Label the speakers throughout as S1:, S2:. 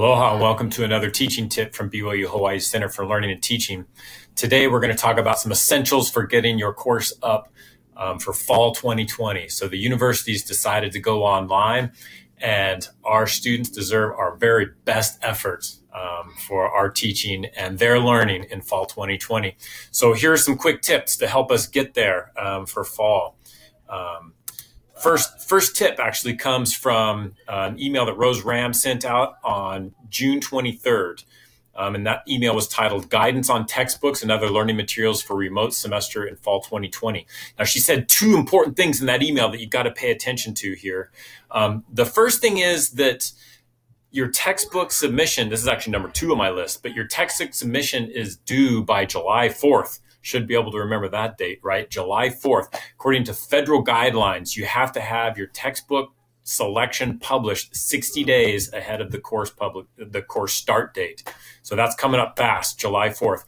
S1: Aloha and welcome to another teaching tip from BYU Hawaii Center for Learning and Teaching. Today we're going to talk about some essentials for getting your course up for fall 2020. So the university's decided to go online and our students deserve our very best efforts for our teaching and their learning in fall 2020. So here are some quick tips to help us get there for fall. First tip actually comes from an email that Rose Ram sent out on June 23rd. And that email was titled Guidance on Textbooks and Other Learning Materials for Remote Semester in Fall 2020. Now, she said two important things in that email that you got to pay attention to here. The first thing is that your textbook submission, this is actually number 2 on my list, but your textbook submission is due by July 4th. Should be able to remember that date, right? July 4th. According to federal guidelines, you have to have your textbook selection published 60 days ahead of the course start date. So that's coming up fast, July 4th.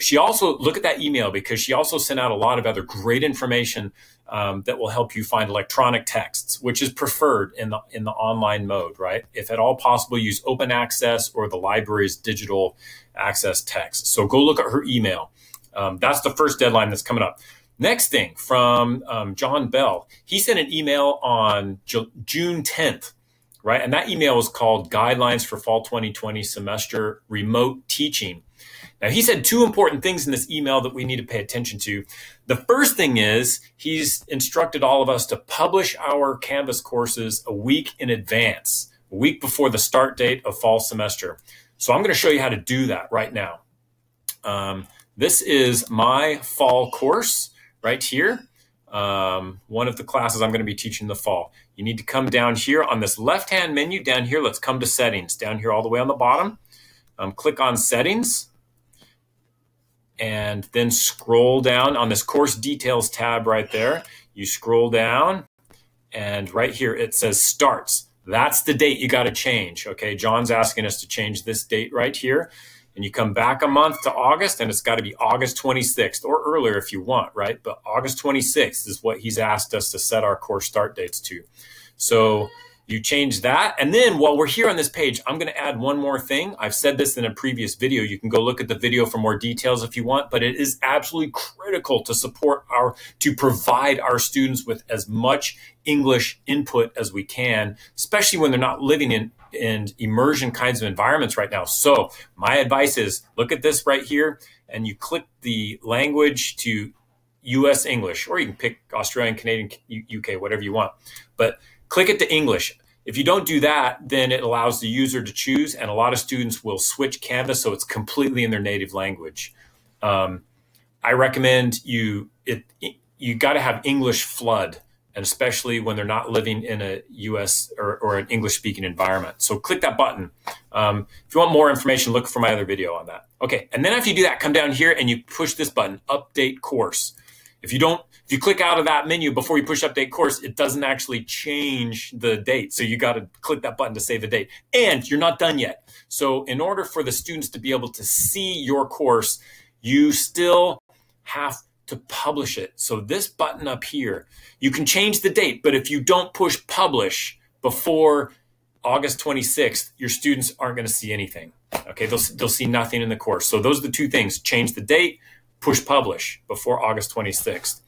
S1: She also, look at that email because she also sent out a lot of other great information that will help you find electronic texts, which is preferred in the online mode, right? If at all possible, use open access or the library's digital access text. So go look at her email. That's the first deadline that's coming up. Next thing from John Bell, he sent an email on June 10th, right? And that email was called Guidelines for Fall 2020 Semester Remote Teaching. Now, he said 2 important things in this email that we need to pay attention to. The first thing is he's instructed all of us to publish our Canvas courses a week in advance, a week before the start date of fall semester. So I'm going to show you how to do that right now. This is my fall course right here. One of the classes I'm going to be teaching in the fall. You need to come down here on this left-hand menu down here. Let's come to settings down here all the way on the bottom. Click on settings and then scroll down on this course details tab right there. You scroll down and right here it says starts. That's the date you got to change. Okay, John's asking us to change this date right here. And you come back a month to August, and it's got to be August 26th or earlier if you want, right? But August 26th is what he's asked us to set our course start dates to. So you change that. And then while we're here on this page, I'm going to add one more thing. I've said this in a previous video. You can go look at the video for more details if you want, but it is absolutely critical to provide our students with as much English input as we can, especially when they're not living in immersion kinds of environments right now. So my advice is look at this right here and you click the language to US English, or you can pick Australian, Canadian, UK, whatever you want, but click it to English. If you don't do that, then it allows the user to choose, and a lot of students will switch Canvas so it's completely in their native language. I recommend you got to have English flood, and especially when they're not living in a US or an English-speaking environment. So click that button. If you want more information, look for my other video on that. Okay, and then after you do that, come down here and you push this button, Update Course. If you click out of that menu before you push Update Course, it doesn't actually change the date. So you got to click that button to save the date. And you're not done yet. So in order for the students to be able to see your course, you still have to publish it. So this button up here, you can change the date, but if you don't push publish before August 26th, your students aren't going to see anything. Okay, they'll see nothing in the course. So those are the 2 things: change the date, push publish before August 26th.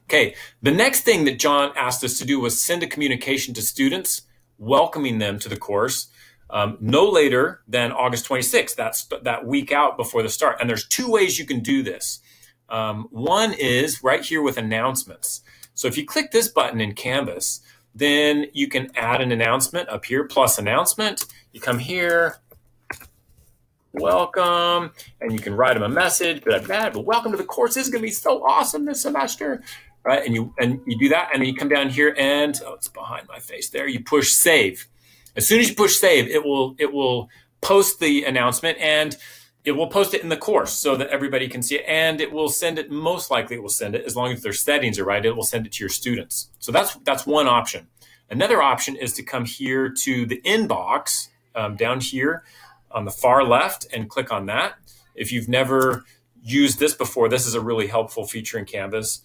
S1: Okay, the next thing that John asked us to do was send a communication to students welcoming them to the course no later than August 26th. That's that week out before the start. And there's 2 ways you can do this. One is right here with announcements. So if you click this button in Canvas, then you can add an announcement up here, plus announcement. You come here, welcome, and you can write them a message, but welcome to the course. This is going to be so awesome this semester, right? And you do that, and then you come down here and, oh, it's behind my face there. You push save. As soon as you push save, it will post the announcement, and it will post it in the course so that everybody can see it, and it will send it, most likely it will send it, as long as their settings are right, it will send it to your students. So that's one option. Another option is to come here to the inbox down here on the far left and click on that. If you've never used this before, this is a really helpful feature in Canvas.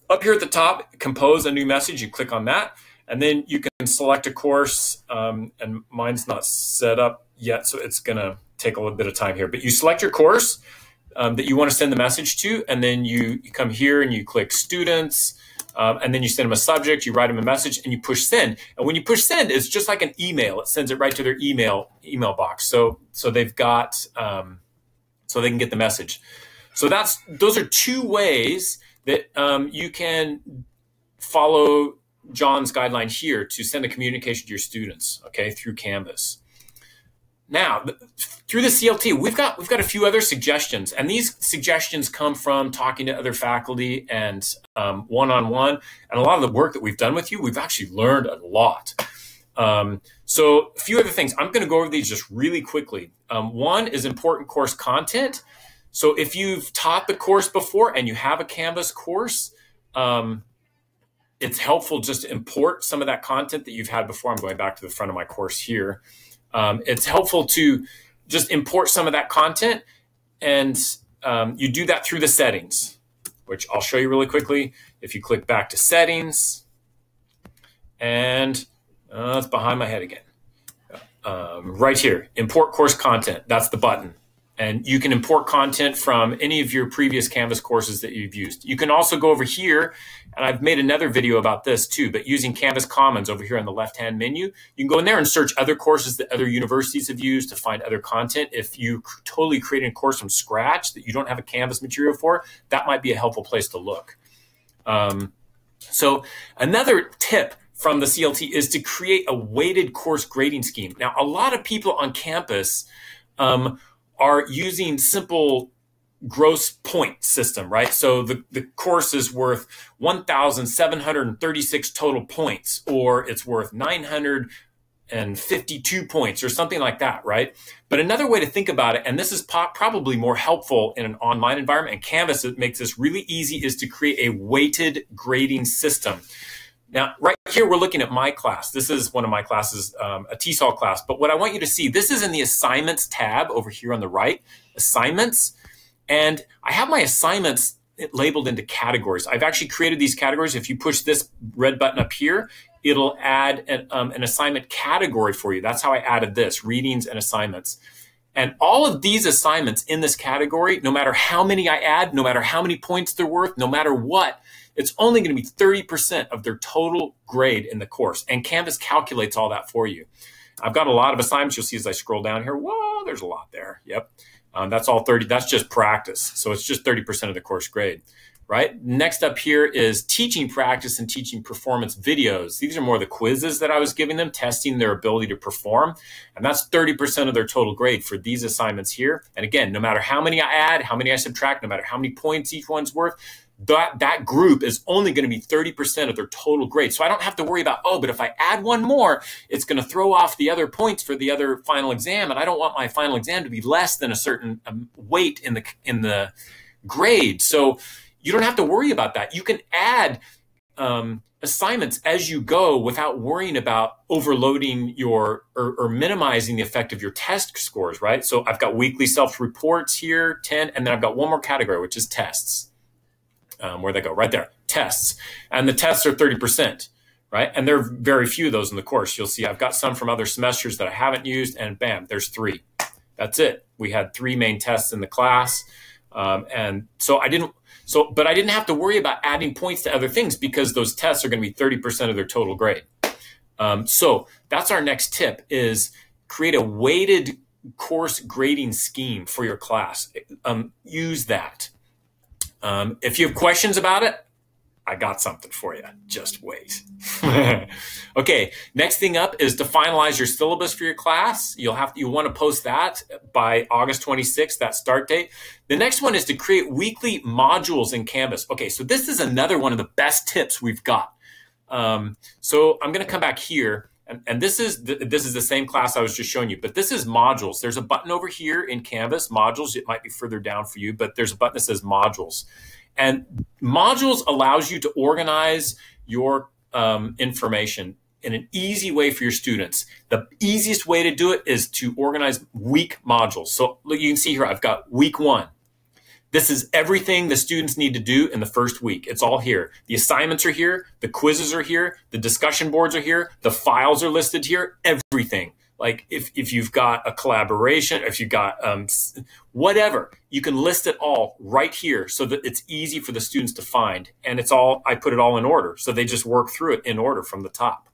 S1: Up here at the top, compose a new message, you click on that, and then you can select a course, and mine's not set up yet, so it's going to take a little bit of time here. But you select your course that you want to send the message to, and then you come here and you click students, and then you send them a subject, you write them a message, and you push send. And when you push send, it's just like an email. It sends it right to their email box. So they've got, so they can get the message. So those are two ways that you can follow John's guideline here to send a communication to your students, okay, through Canvas. Now, through the CLT, we've got a few other suggestions, and these suggestions come from talking to other faculty and one-on-one, and a lot of the work that we've done with you, we've actually learned a lot. So a few other things. I'm going to go over these just really quickly. One is important course content. So if you've taught the course before and you have a Canvas course, it's helpful just to import some of that content that you've had before. I'm going back to the front of my course here. It's helpful to just import some of that content, and you do that through the settings, which I'll show you really quickly. If you click back to settings, and it's behind my head again. Right here, import course content, that's the button. And you can import content from any of your previous Canvas courses that you've used. You can also go over here, and I've made another video about this too, but using Canvas Commons over here on the left-hand menu, you can go in there and search other courses that other universities have used to find other content. If you totally create a course from scratch that you don't have a Canvas material for, that might be a helpful place to look. So another tip from the CLT is to create a weighted course grading scheme. Now, a lot of people on campus are using simple gross point system, right? So the course is worth 1,736 total points, or it's worth 952 points or something like that, right? But another way to think about it, and this is probably more helpful in an online environment, and Canvas makes this really easy, is to create a weighted grading system. Now, right here, we're looking at my class. This is one of my classes, a TESOL class. But what I want you to see, this is in the assignments tab over here on the right, assignments. And I have my assignments labeled into categories. I've actually created these categories. If you push this red button up here, it'll add an assignment category for you. That's how I added this, readings and assignments. And all of these assignments in this category, no matter how many I add, no matter how many points they're worth, no matter what, it's only going to be 30% of their total grade in the course. And Canvas calculates all that for you. I've got a lot of assignments. You'll see as I scroll down here, whoa, there's a lot there. Yep. That's all 30. That's just practice. So it's just 30% of the course grade, right? Next up here is teaching practice and teaching performance videos. These are more the quizzes that I was giving them, testing their ability to perform. And that's 30% of their total grade for these assignments here. And again, no matter how many I add, how many I subtract, no matter how many points each one's worth, that group is only going to be 30% of their total grade. So I don't have to worry about, oh, but if I add one more, it's going to throw off the other points for the other final exam. And I don't want my final exam to be less than a certain weight in the grade. So you don't have to worry about that. You can add assignments as you go without worrying about overloading your or minimizing the effect of your test scores, right? So I've got weekly self-reports here, 10, and then I've got one more category, which is tests. Where'd they go? Right there, tests. And the tests are 30%, right? And there are very few of those in the course. You'll see I've got some from other semesters that I haven't used, and bam, there's 3. That's it. We had 3 main tests in the class. And so but I didn't have to worry about adding points to other things because those tests are going to be 30% of their total grade. So that's our next tip, is create a weighted course grading scheme for your class. Use that. If you have questions about it, I got something for you. Just wait. Okay, next thing up is to finalize your syllabus for your class. You want to post that by August 26th, that start date. The next one is to create weekly modules in Canvas. Okay, so this is another one of the best tips we've got. So I'm going to come back here. And this is the same class I was just showing you, but this is modules. There's a button over here in Canvas, modules. It might be further down for you, but there's a button that says modules. And modules allows you to organize your information in an easy way for your students. The easiest way to do it is to organize week modules. So look, you can see here, I've got week 1. This is everything the students need to do in the first week. It's all here. The assignments are here. The quizzes are here. The discussion boards are here. The files are listed here. Everything. Like if you've got a collaboration, if you've got whatever, you can list it all right here so that it's easy for the students to find. And it's all, I put it all in order. So they just work through it in order from the top.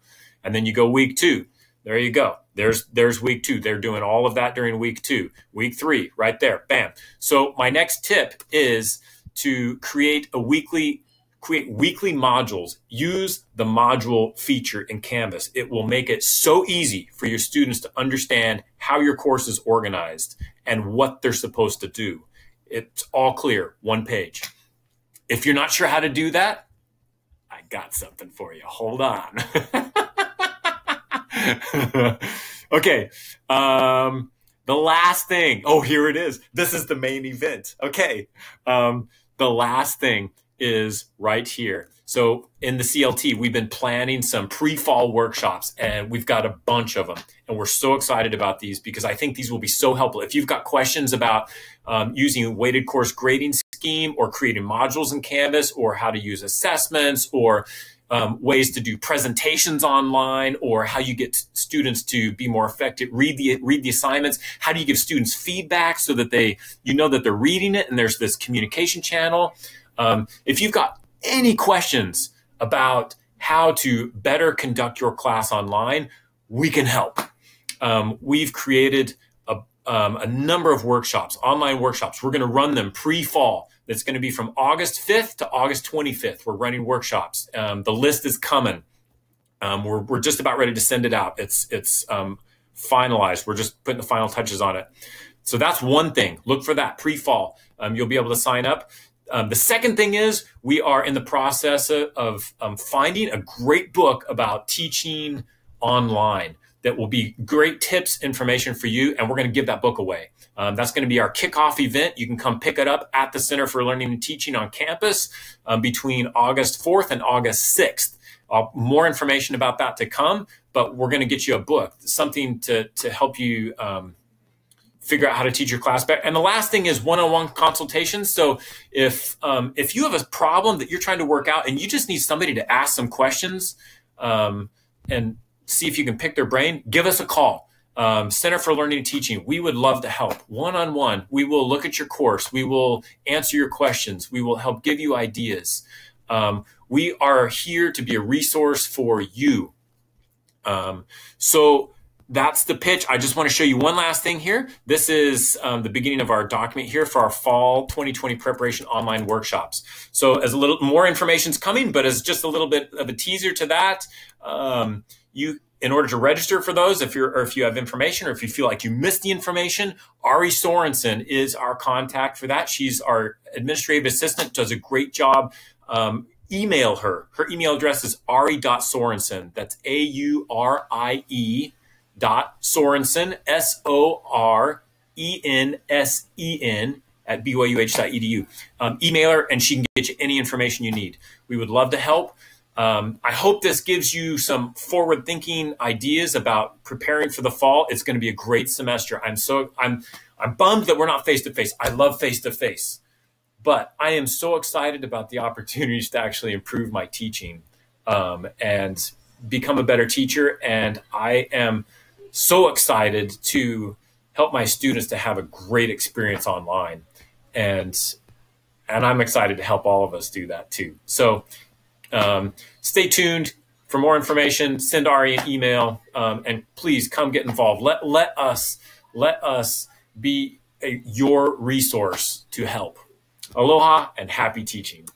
S1: And then you go week 2. There you go. There's week 2. They're doing all of that during week 2. Week 3, right there. Bam. So my next tip is to create weekly modules. Use the module feature in Canvas. It will make it so easy for your students to understand how your course is organized and what they're supposed to do. It's all clear, one page. If you're not sure how to do that, I got something for you. Hold on. Okay. The last thing. Oh, here it is. This is the main event. Okay. The last thing is right here. So in the CLT, we've been planning some pre-fall workshops, and we've got a bunch of them. And we're so excited about these because I think these will be so helpful. If you've got questions about using a weighted course grading scheme or creating modules in Canvas, or how to use assessments, or ways to do presentations online, or how you get students to be more effective, read the assignments, how do you give students feedback so that you know that they're reading it and there's this communication channel. If you've got any questions about how to better conduct your class online, we can help. We've created a number of workshops, online workshops. We're going to run them pre-fall. That's going to be from August 5th to August 25th. We're running workshops. The list is coming. We're just about ready to send it out. It's finalized. We're just putting the final touches on it. So that's one thing. Look for that pre-fall. You'll be able to sign up. The second thing is we are in the process of finding a great book about teaching online that will be great tips, information for you, and we're going to give that book away. That's going to be our kickoff event. You can come pick it up at the Center for Learning and Teaching on campus between August 4th and August 6th. More information about that to come, but we're going to get you a book, something to help you figure out how to teach your class better. And the last thing is one-on-one consultations. So if you have a problem that you're trying to work out and you just need somebody to ask some questions and see if you can pick their brain, give us a call. Center for Learning and Teaching, we would love to help. One-on-one, we will look at your course. We will answer your questions. We will help give you ideas. We are here to be a resource for you. So that's the pitch. I just want to show you one last thing here. This is the beginning of our document here for our fall 2020 preparation online workshops. So as a little more information is coming, but as just a little bit of a teaser to that, in order to register for those, if you have information or if you feel like you missed the information, Ari Sorensen is our contact for that. She's our administrative assistant, does a great job. Email her. Her email address is ari.sorensen. That's AURIE.Sorensen, SORENSEN at BYUH.edu. Email her and she can get you any information you need. We would love to help. I hope this gives you some forward-thinking ideas about preparing for the fall. It's going to be a great semester. I'm bummed that we're not face-to-face. I love face-to-face. But I am so excited about the opportunities to actually improve my teaching and become a better teacher. And I am so excited to help my students to have a great experience online. And I'm excited to help all of us do that too. So stay tuned for more information. Send Ari an email and please come get involved. Let us be your resource to help. Aloha and happy teaching.